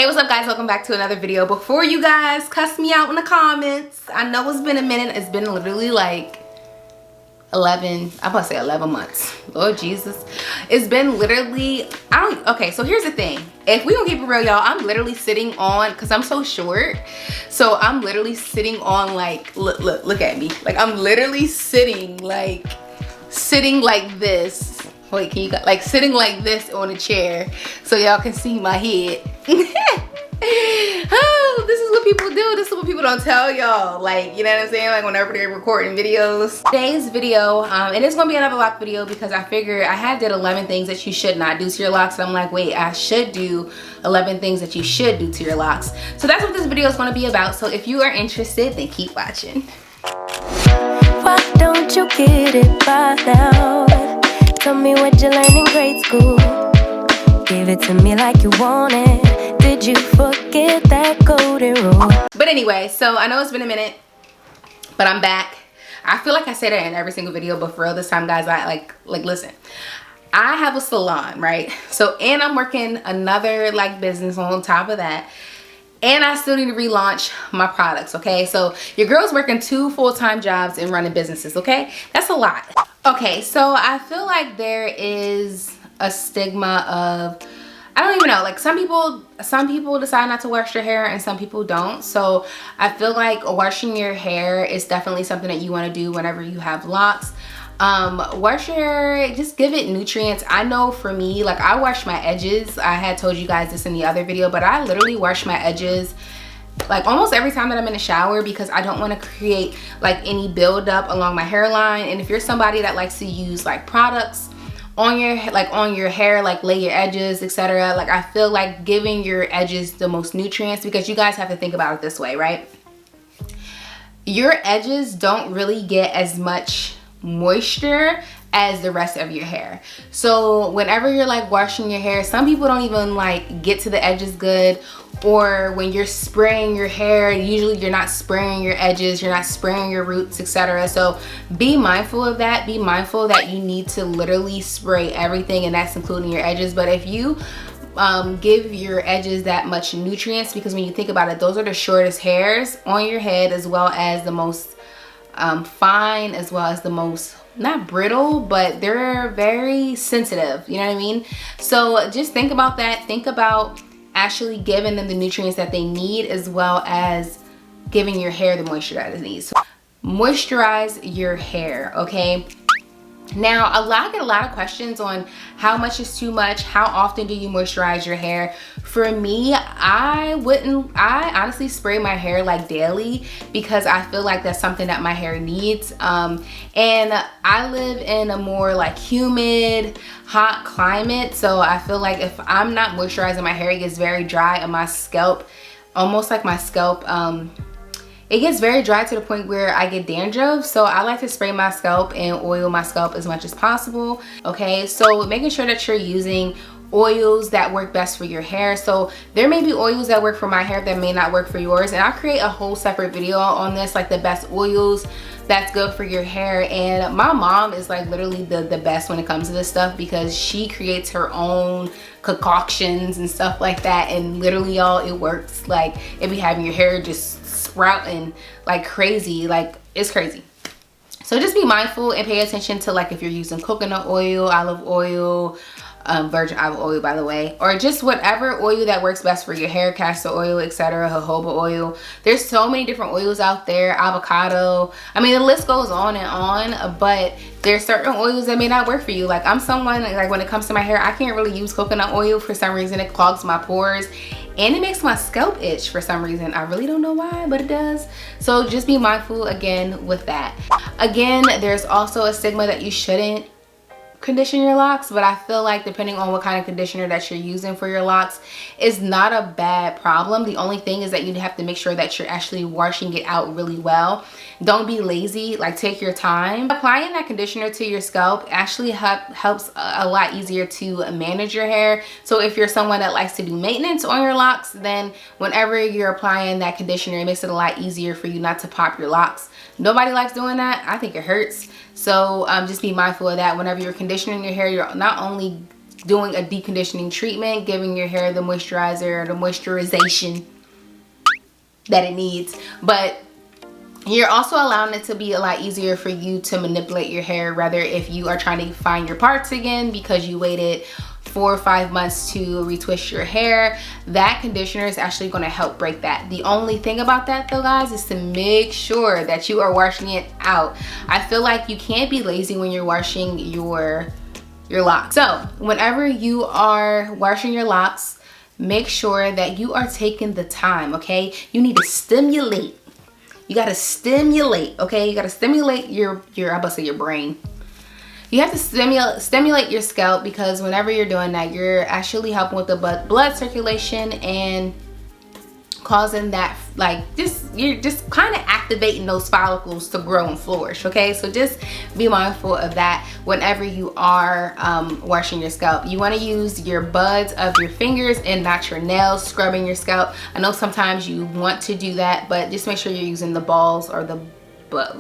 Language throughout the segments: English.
Hey, what's up guys? Welcome back to another video. Before you guys cuss me out in the comments, I know it's been a minute. It's been literally like 11 months. Lord Jesus. It's been literally, okay, so here's the thing. If we don't keep it real, y'all, I'm literally sitting on, because I'm so short, so I'm literally sitting on like, look at me. Like I'm literally sitting like this. Wait, can you like sitting like this on a chair so y'all can see my head. Oh, this is what people do. This is what people don't tell y'all. Like, you know what I'm saying? Like whenever they're recording videos. Today's video, and it's gonna be another lock video because I figured I did 11 things that you should not do to your locks. And I'm like, wait, I should do 11 things that you should do to your locks. So that's what this video is gonna be about. So if you are interested, then keep watching. Why don't you get it by now? Tell me what you learned in grade school. Give it to me like you want it. Did you forget that golden rule? But anyway, so I know it's been a minute, but I'm back. I feel like I say that in every single video, but for real this time, guys, I like listen. I have a salon, right? So, and I'm working another like business on top of that. And I still need to relaunch my products, okay? So your girl's working 2 full-time jobs and running businesses, okay? That's a lot. Okay, so I feel like there is a stigma of, I don't even know, like some people decide not to wash their hair and some people don't. So I feel like washing your hair is definitely something that you want to do whenever you have locks. Wash your hair, just give it nutrients. I know for me, like I wash my edges. I had told you guys this in the other video, but I literally wash my edges like almost every time that I'm in the shower because I don't want to create like any buildup along my hairline. And if you're somebody that likes to use like products on your hair, like lay your edges, etc., like I feel like giving your edges the most nutrients, because you guys have to think about it this way, right? Your edges don't really get as much moisture as the rest of your hair. So whenever you're like washing your hair, some people don't even like get to the edges good, or when you're spraying your hair, usually you're not spraying your edges, you're not spraying your roots, etc. So be mindful of that. Be mindful that you need to literally spray everything, and that's including your edges. But if you give your edges that much nutrients, because when you think about it, those are the shortest hairs on your head, as well as the most fine, as well as the most, not brittle, but they're very sensitive, you know what I mean? So just think about that. Think about actually giving them the nutrients that they need, as well as giving your hair the moisture that it needs. So moisturize your hair, okay? Now, I get a lot of questions on how much is too much, how often do you moisturize your hair? For me, I honestly spray my hair like daily because I feel like that's something that my hair needs. And I live in a more like humid, hot climate, so I feel like if I'm not moisturizing my hair, it gets very dry, and my scalp, almost like my scalp, it gets very dry to the point where I get dandruff. So I like to spray my scalp and oil my scalp as much as possible, okay? So making sure that you're using oils that work best for your hair. So there may be oils that work for my hair that may not work for yours, and I'll create a whole separate video on this, like the best oils that's good for your hair. And my mom is like literally the best when it comes to this stuff, because she creates her own concoctions and stuff like that, and literally y'all, it works. Like it be having your hair just sprouting like crazy, like it's crazy. So just be mindful and pay attention to, like, if you're using coconut oil, olive oil, virgin olive oil, by the way, or just whatever oil that works best for your hair, castor oil, etc., jojoba oil. There's so many different oils out there, avocado. I mean, the list goes on and on, but there's certain oils that may not work for you. Like I'm someone, like when it comes to my hair, I can't really use coconut oil. For some reason, it clogs my pores and it makes my scalp itch for some reason. I really don't know why, but it does. So just be mindful again with that. Again, there's also a stigma that you shouldn't condition your locks, but I feel like depending on what kind of conditioner that you're using for your locks is not a bad problem. The only thing is that you have to make sure that you're actually washing it out really well. Don't be lazy, like take your time. Applying that conditioner to your scalp actually helps a lot easier to manage your hair. So if you're someone that likes to do maintenance on your locks, then whenever you're applying that conditioner, it makes it a lot easier for you not to pop your locks. Nobody likes doing that. I think it hurts. So just be mindful of that. Whenever you're conditioning your hair, you're not only doing a deep conditioning treatment, giving your hair the moisturizer or the moisturization that it needs. But you're also allowing it to be a lot easier for you to manipulate your hair, rather if you are trying to find your parts again because you waited 4 or 5 months to retwist your hair. That conditioner is actually going to help break that. The only thing about that though, guys, is to make sure that you are washing it out. I feel like you can't be lazy when you're washing your locks. So whenever you are washing your locks, make sure that you are taking the time, okay? You need to stimulate. You gotta stimulate, okay? You gotta stimulate your I'm about to say your brain. You have to stimulate your scalp, because whenever you're doing that, you're actually helping with the blood circulation and causing that, like, you're just kind of activating those follicles to grow and flourish, okay? So just be mindful of that whenever you are washing your scalp. You want to use your buds of your fingers and not your nails scrubbing your scalp. I know sometimes you want to do that, but just make sure you're using the balls or the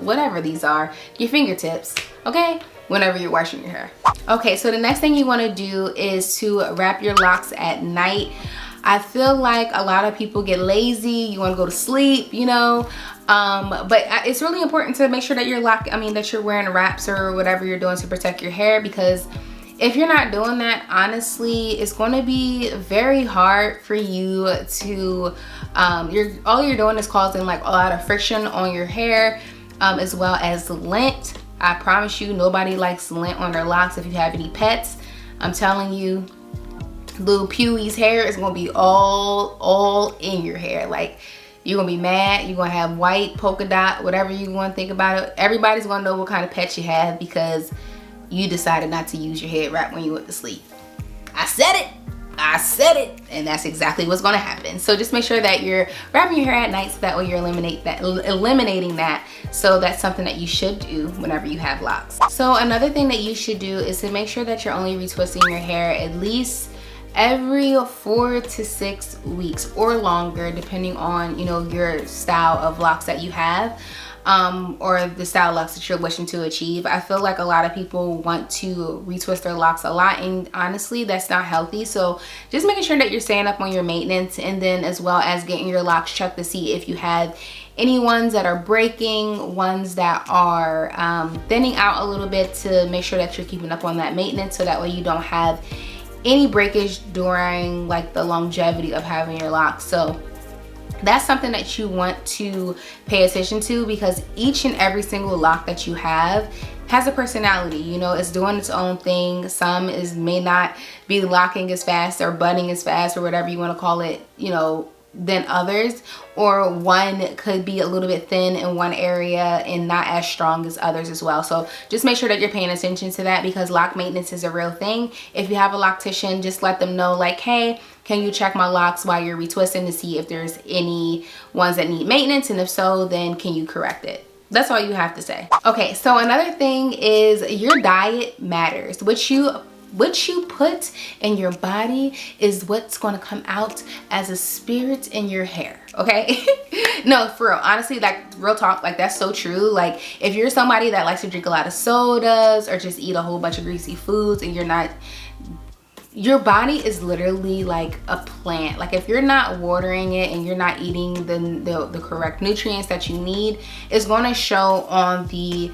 whatever these are, your fingertips, okay, whenever you're washing your hair. Okay, so the next thing you want to do is to wrap your locks at night. I feel like a lot of people get lazy, you want to go to sleep, you know, but it's really important to make sure that that you're wearing wraps or whatever you're doing to protect your hair, because if you're not doing that, honestly, it's going to be very hard for you to, all you're doing is causing like a lot of friction on your hair, as well as lint. I promise you, nobody likes lint on their locks. If you have any pets, I'm telling you, little Pewie's hair is gonna be all in your hair. Like, you're gonna be mad, you're gonna have white, polka dot, whatever you want to think about it. Everybody's gonna know what kind of pet you have because you decided not to use your head wrap when you went to sleep. I said it, and that's exactly what's gonna happen. So just make sure that you're wrapping your hair at night, so that way you're eliminating that. So that's something that you should do whenever you have locks. So another thing that you should do is to make sure that you're only retwisting your hair at least every 4 to 6 weeks or longer, depending on, you know, your style of locks that you have, or the style locks that you're wishing to achieve. I feel like a lot of people want to retwist their locks a lot, and honestly, that's not healthy. So just making sure that you're staying up on your maintenance, and then as well as getting your locks checked to see if you have any ones that are breaking, ones that are thinning out a little bit, to make sure that you're keeping up on that maintenance, so that way you don't have any breakage during like the longevity of having your locks. So that's something that you want to pay attention to, because each and every single lock that you have has a personality. You know, it's doing its own thing. Some may not be locking as fast or budding as fast, or whatever you want to call it, you know, than others, or one could be a little bit thin in one area and not as strong as others as well. So just make sure that you're paying attention to that, because lock maintenance is a real thing. If you have a loctician, just let them know, like, hey, can you check my locks while you're retwisting to see if there's any ones that need maintenance, and if so, then can you correct it? That's all you have to say. Okay, so another thing is your diet matters. What you put in your body is what's going to come out as a spirit in your hair, okay? No, for real, honestly, like, real talk, like, that's so true. Like, if you're somebody that likes to drink a lot of sodas or just eat a whole bunch of greasy foods, and your body is literally like a plant. Like, if you're not watering it and you're not eating the correct nutrients that you need, it's going to show on the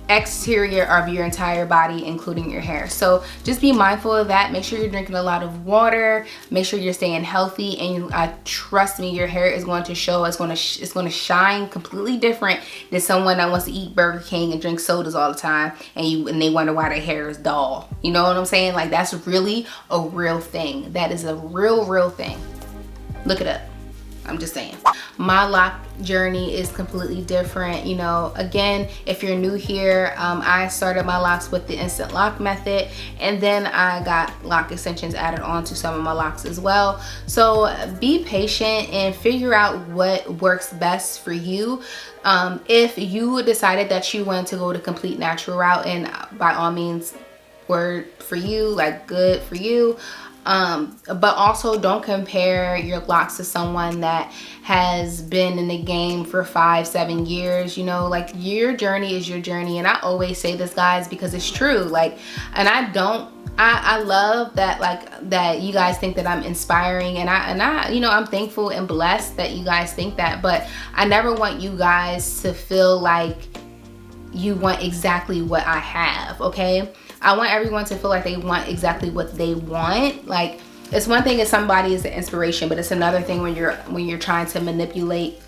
exterior of your entire body, including your hair. So just be mindful of that. Make sure you're drinking a lot of water, make sure you're staying healthy, and trust me, your hair is going to show. It's going to shine completely different than someone that wants to eat Burger King and drink sodas all the time, and they wonder why their hair is dull. You know what I'm saying? Like, that's really a real thing. That is a real thing. Look it up. I'm just saying. My lock journey is completely different. You know, again, if you're new here, I started my locks with the instant lock method, and then I got lock extensions added on to some of my locks as well. So be patient and figure out what works best for you. If you decided that you wanted to go the complete natural route, and by all means, word for you, like, good for you. But also don't compare your locks to someone that has been in the game for 5-7 years. You know, like, your journey is your journey, and I always say this, guys, because it's true. Like, and I love that, like, that you guys think that I'm inspiring, and I you know, I'm thankful and blessed that you guys think that, but I never want you guys to feel like you want exactly what I have, okay? I want everyone to feel like they want exactly what they want. Like, it's one thing if somebody is an inspiration, but it's another thing when you're trying to manipulate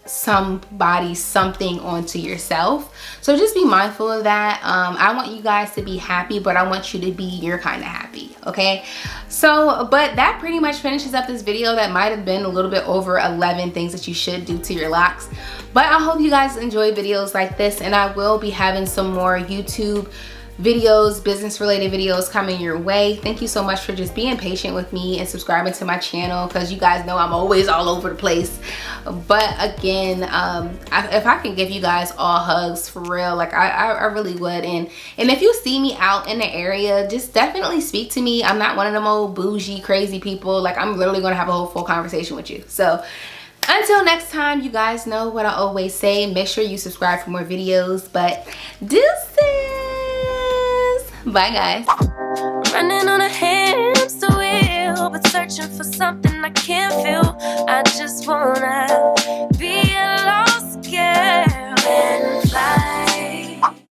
something onto yourself. So just be mindful of that. I want you guys to be happy, but I want you to be your kind of happy, okay? So, but that pretty much finishes up this video. That might have been a little bit over 11 things that you should do to your locks, but I hope you guys enjoy videos like this, and I will be having some more YouTube videos, business related videos coming your way. Thank you so much for just being patient with me and subscribing to my channel, because you guys know I'm always all over the place. But again, if I can give you guys all hugs, for real, like, I really would. And if you see me out in the area, just definitely speak to me. I'm not one of them old bougie crazy people. Like, I'm literally gonna have a whole full conversation with you. So until next time, you guys know what I always say. Make sure you subscribe for more videos. But deuces. Bye, guys. Running on a hamster wheel, but searching for something I can't feel. I just wanna